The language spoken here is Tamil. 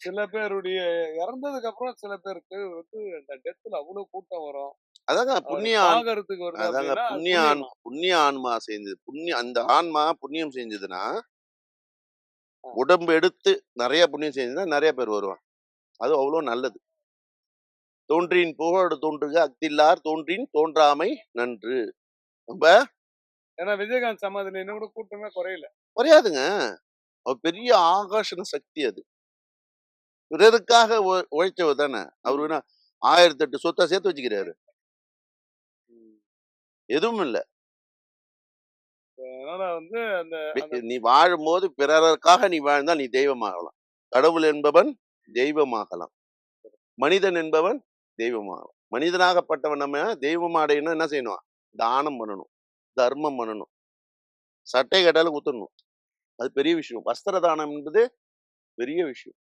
சில பேருடைய இறந்ததுக்கு அப்புறம் சில பேருக்கு வந்து அந்த டெத்ல அவ்வளவு கூட்டம் வரும். அதாங்க அவர புண்ணிய ஆன்மா. பாக்கறதுக்கு வருது அதாங்க அப்படின்னா, அது புண்ணிய ஆன்மா. புண்ணியமா? புண்ணிய ஆன்மா சேர்ந்தது. அந்த ஆன்மா புண்ணியம் செஞ்சதுன்னா, அ. உடம்பு எடுத்து நெறைய புண்ணியம் செஞ்சதுன்னா, நெறைய பேர் வருவாங்க. அது அவ்ளோ நல்லது. "தோன்றின் புகழோடு தோன்றுக அஃதில்லார் தோன்றின் தோன்றாமை நன்று." நம்ப ஏன்னா விஜயகாந்த் சமாதில இன்னும் கூட கூட்டமே குறையல. குறையாதுங்க. அவர் பெரிய ஆகர்ஷண சக்தி அது. பிறருக்காக உழைச்சவர் தானே. அவரு ம். என்ன 1008 சொத்தா சேர்த்து வச்சுக்கிறாரு. ம். எதுவும் இல்ல. அதனால வந்து அந்த அந்த நீ வாழும்போது பிறருக்காக நீ வாழ்ந்தா நீ தெய்வமாகலாம். கடவுள் என்பவன் தெய்வமாகலாம். மனிதன் என்பவன் தெய்வமாகலாம். மனிதனாகப்பட்டவன் நம்ம தெய்வம் அடையணும்னா என்ன செய்யணும்? தானம் பண்ணணும். தர்மம் பண்ணணும். சட்டை கேட்டாலும் குடுத்துடணும். அது பெரிய விஷயம். வஸ்திர தானம் என்பது பெரிய விஷயம்.